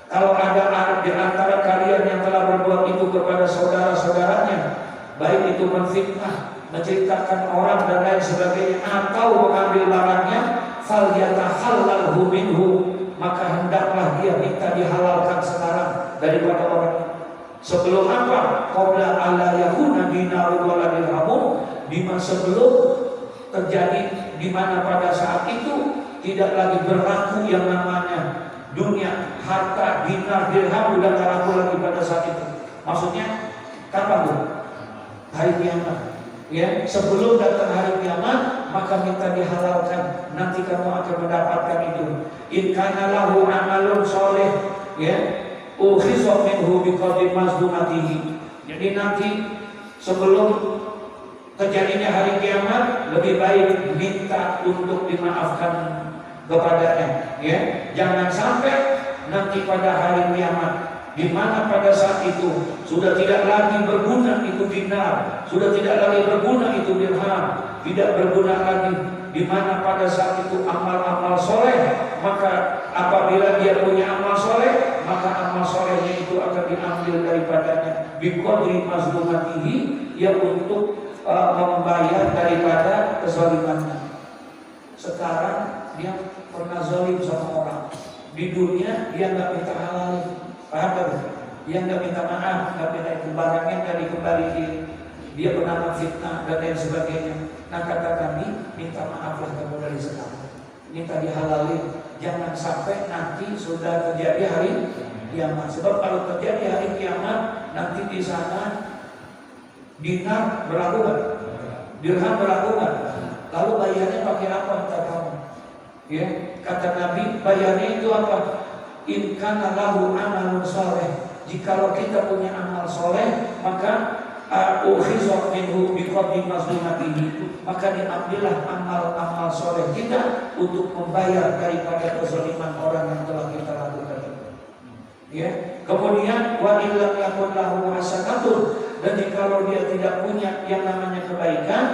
kalau ada di antara kalian yang telah berbuat itu kepada saudara-saudaranya, baik itu menfitnah, menceritakan orang dan lain sebagainya, atau mengambil barangnya, falyatahallalhu minhu, maka hendaklah dia minta dihalalkan sekarang daripada orang itu. Sebelum apa? Qabla alla yakuna dinarun wala dirhamun, di masa sebelum terjadi, di mana pada saat itu tidak lagi berlaku yang namanya dunia, harta, dinar, dirham, sudah tidak laku lagi pada saat itu. Maksudnya kapan tuh? Hari kiamat. Ya, sebelum datang hari kiamat, maka minta dihalalkan. Nanti kamu akan mendapatkan itu. In kana lahu amalun sholih, ya, ukhiza minhu biqadri mazlumatihi. Jadi nanti sebelum terjadinya hari kiamat, lebih baik minta untuk dimaafkan kepadanya, ya. Jangan sampai nanti pada hari kiamat, di mana pada saat itu sudah tidak lagi berguna itu dinar, sudah tidak lagi berguna itu dirham, tidak berguna lagi, di mana pada saat itu amal-amal soleh, maka apabila dia punya amal soleh, maka amal solehnya itu akan diambil daripadanya biqadri mazlumatihi, ya, untuk membayar daripada kezalimannya. Sekarang dia pernah zalim sama orang, di dunia dia nggak minta halal, paham kan? Dia nggak minta maaf, nggak minta itu, barangnya nggak dikembalikan, dia pernah fitnah dan lain sebagainya. Nah, kata kami, minta maaflah kamu dari sekarang. minta dihalalin. Jangan sampai nanti sudah terjadi hari kiamat. Sebab kalau terjadi hari kiamat, nanti di sana dinar berlaku kan? Dirham berlaku kan? Lalu bayarnya pakai apa entah kamu? Ya, kata Nabi, bayarnya itu apa? In kana lahu amalun soleh. Jikalau kita punya amal soleh, maka ukhizat minhu biqadri mazlumatihi, maka diambillah amal-amal soleh kita untuk membayar daripada kezaliman orang yang telah kita lakukan. Ya, kemudian wa illam yakun lahu hasanatun, dan jikalau dia tidak punya yang namanya kebaikan,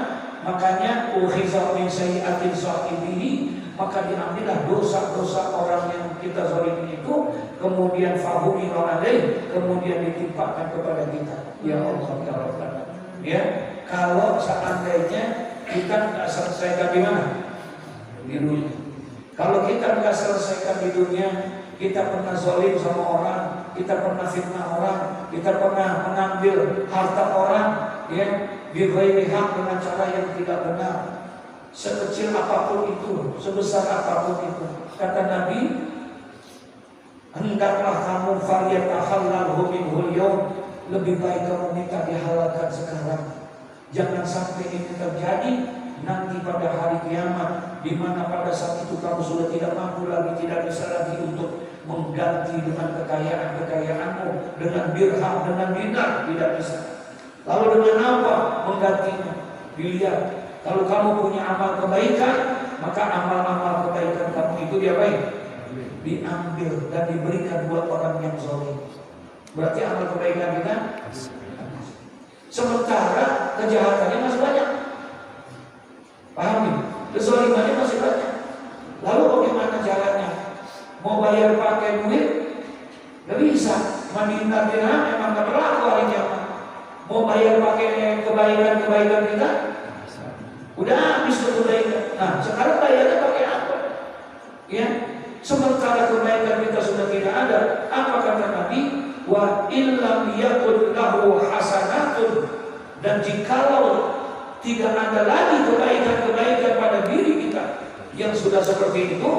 makanya ukhizat min sayyi'atin sahibihi, maka diambillah dosa-dosa orang yang kita zalimi itu, kemudian fahumila alaih, kemudian ditimpakan kepada kita. Ya Allah, ya Allah. Ya, kalau seandainya kita nggak selesaikan di mana? Di dunia. Kalau kita nggak selesaikan di dunia, kita pernah zalim sama orang, kita pernah fitnah orang, kita pernah mengambil harta orang, ya, bighairi haq, dengan cara yang tidak benar. Sekecil apapun itu, sebesar apapun itu, kata Nabi, hendaklah kamu falyatahallalhu minhul yawm, lebih baik kamu minta dihalalkan sekarang. Jangan sampai ini terjadi nanti pada hari kiamat, di mana pada saat itu kamu sudah tidak mampu lagi, tidak bisa lagi untuk mengganti dengan kekayaan-kekayaanmu, dengan dirham, dengan dinar, tidak bisa. Lalu dengan apa menggantinya? Dilihat. Kalau kamu punya amal kebaikan, maka amal-amal kebaikan kamu itu diapain? Diambil dan diberikan buat orang yang zalim. Berarti amal kebaikan kita, sementara kejahatannya masih banyak. Paham nih? Kezalimannya masih banyak. Lalu bagaimana caranya? Mau bayar pakai duit? Gak bisa. Dinar dirham memang gak berlaku hari kiamat. Mau bayar pakai kebaikan-kebaikan kita? Udah habis kebaikan. Nah, sekarang bayarnya pakai apa? Ya, sementara kebaikan kita sudah tidak ada. Apa kata Nabi? Wa illam yakun lahu hasanatun, dan jikalau tidak ada lagi kebaikan-kebaikan pada diri kita yang sudah seperti itu,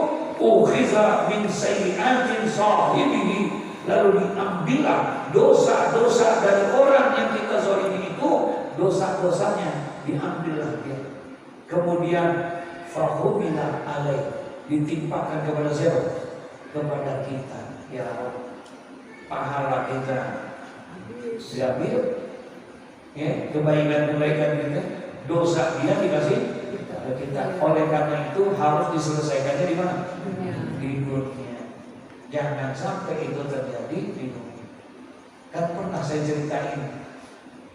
ukhiza min sayyi'atin sahibihi, lalu diambillah dosa-dosa dari orang yang kita zalimi itu, dosa-dosanya diambillah dia. Kemudian fahumila alaih, ditimpakan kepada siapa? Kepada kita. Ya Allah, pahala kita diambil, ya, kebaikan-kebaikan kita, dosa dia dikasih kepada kita. Oleh karena itu harus diselesaikannya di mana? Di dunia. Jangan sampai itu terjadi di dunia. Kan pernah saya ceritain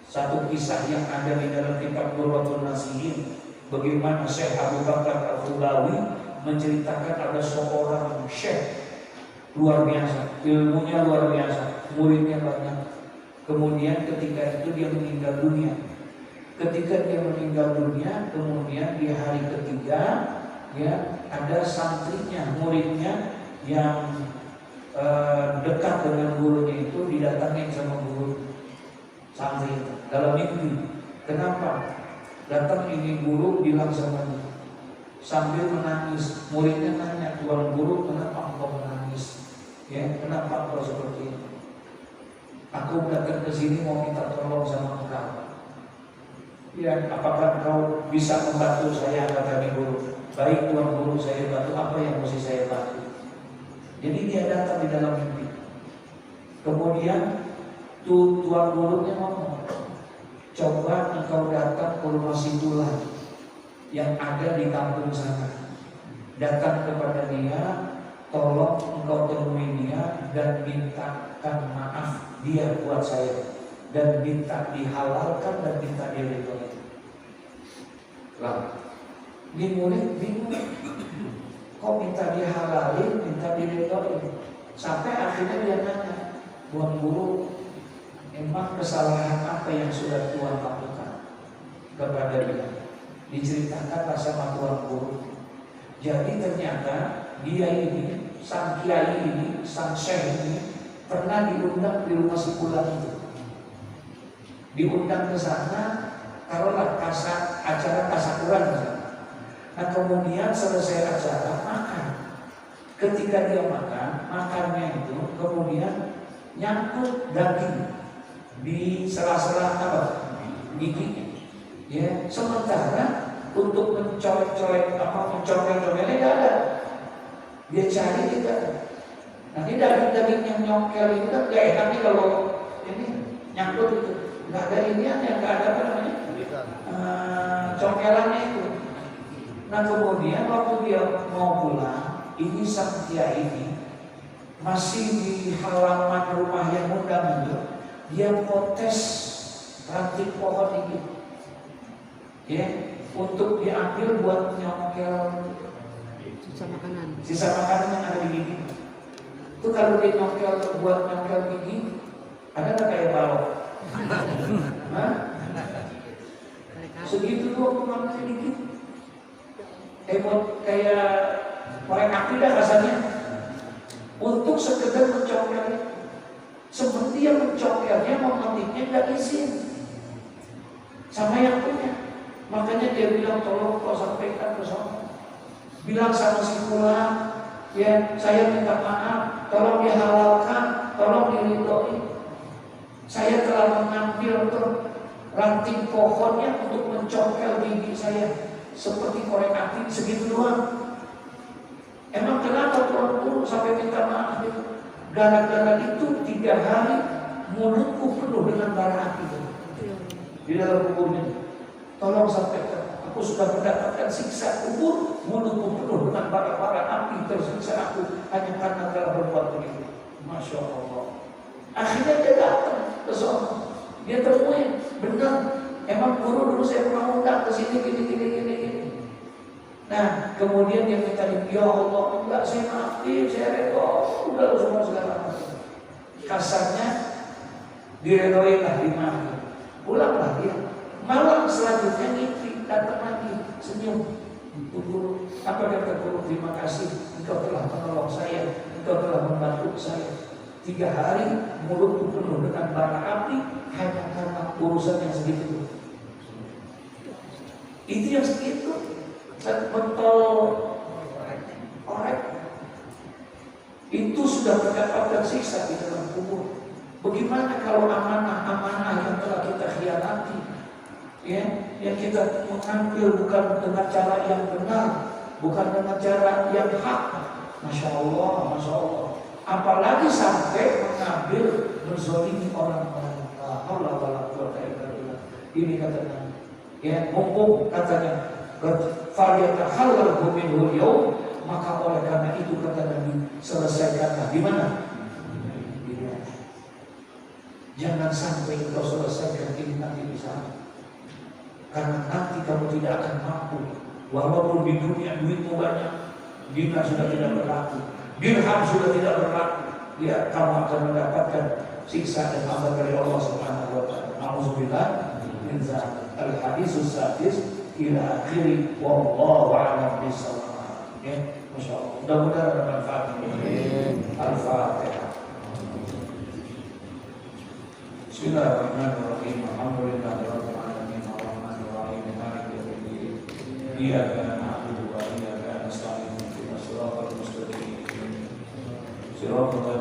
satu kisah yang ada di dalam kitab Durratun Nasihin, bagaimana Syekh Abu Bakar Al-Khulawi menceritakan ada seorang syekh luar biasa, ilmunya luar biasa, muridnya banyak. Kemudian ketika itu dia meninggal dunia. Ketika dia meninggal dunia, kemudian di hari ketiga, ya, ada santrinya, muridnya yang dekat dengan gurunya itu didatangin sama guru santri itu dalam mimpi. Kenapa? Datang ini guru bilang sama dia sambil menangis. Muridnya nanya, tuan guru, kenapa engkau menangis? Ya, kenapa engkau seperti ini? Aku datang ke sini mau minta tolong sama engkau. Ya, apakah engkau bisa membantu saya? Kata guru. Baik tuan guru, saya bantu. Apa yang mesti saya bantu? Jadi dia datang di dalam mimpi. Kemudian tuan gurunya ngomong, coba engkau datang ke rumah Situlah yang ada di kampung sana. Datang kepada dia, tolong engkau temui dia dan mintakan maaf dia buat saya, dan minta dihalalkan dan minta diridhoi. Lah, ini murid bingung, kok minta dihalalin, minta diridhoi? Sampai akhirnya dia nanya, Tuan Guru, emang kesalahan apa yang sudah Tuhan lakukan kepada dia? Diceritakanlah sama Tuan Guru. Jadi ternyata dia ini, sang kiai ini, sang syekh ini pernah diundang di rumah si Fulan itu. Diundang ke sana, taruhlah acara tasakuran. Nah kemudian selesai acara makan. Ketika dia makan, makannya itu kemudian nyangkut daging di sela-sela apa? Giginya. Ya, sementara untuk mencolek-colek apa mencongkel-congkelnya tidak ada. Dia cari tidak ada. Nah ini daging-daging yang nyongkel itu kan gak enak nih kalau ini nyangkut itu. Nggak ada iniannya, nggak ada apa namanya congkelannya itu. Nah kemudian waktu dia mau pulang, ini sang tia ini masih di halaman rumah yang undang itu, dia potes ranting pohon ini, ya, untuk diambil buat nyongkel sisa makanan yang ada di gigi. Itu kalau dia nyongkel buat nyongkel gigi, ada nggak kayak balok? Hah? Segitu doang kemana sedikit? Kayak korek api dah rasanya. Untuk sekedar mencongkel. Seperti yang mencongkelnya, memetiknya nggak izin sama yang punya. Makanya dia bilang tolong kau sampaikan ke sana. Bilang sama si pulang, ya saya minta maaf, tolong dihalalkan, tolong diridhoi. Saya telah mengambil ranting pohonnya untuk mencongkel gigi saya seperti korek api segitu doang. Emang kenapa tuan guru sampai minta maaf itu? Gara-gara itu 3 hari mulutku penuh dengan bara api di dalam kuburnya. Tolong sampaikan, aku sudah mendapatkan siksa kubur, mulutku penuh dengan bara-bara api, tersiksa aku hanya karena telah berbuat begitu. Masya Allah. Akhirnya dia datang ke sana, dia temuin, benar, emang guru dulu saya pernah undang ke sini gini. Nah, kemudian dia minta, ya Allah, enggak saya maafin, saya redho, udah semua segala macam. Kasarnya diredoin lah, dimaafin. Pulanglah dia. Malam selanjutnya ngintip, datang lagi, senyum. Guru, apa kata guru? Terima kasih, engkau telah menolong saya, engkau telah membantu saya. 3 hari mulutku penuh dengan bara api hanya karena urusan yang segitu. Itu yang segitu. Mentol korek itu sudah mendapatkan siksa di dalam kubur. Bagaimana kalau amanah-amanah yang telah kita khianati, ya, yang kita mengambil bukan dengan cara yang benar, bukan dengan cara yang hak. Masya Allah, Masya Allah. Apalagi sampai mengambil menzalimi orang-orang. Allah wala quwwata illa billah. Ini katanya, ya, mumpung katanya falyatahallalhu minhu al-yawm, maka oleh karena itu kata Nabi, selesaikanlah di mana? Di dunia. Jangan sampai engkau selesaikan ini nanti di sana. Karena nanti kamu tidak akan mampu. Walaupun di dunia duitmu banyak, dinar sudah tidak berlaku, dirham sudah tidak berlaku, ya kamu akan mendapatkan siksa dan azab dari Allah Subhanahu wa taala. Nauzubillah min dzalik. Al-hadisus sadis ila akhiri wallahu a'lam bishawab. Ya, masyaallah. Mudah-mudahan bermanfaat. Al-Fatihah. Bismillahirrahmanirrahim. Alhamdulillahirabbil alamin. Arrahmanir rahim. Maliki yaumiddin. Iyyaka na'budu wa iyyaka nasta'in. Ihdinas siratal mustaqim. Siratal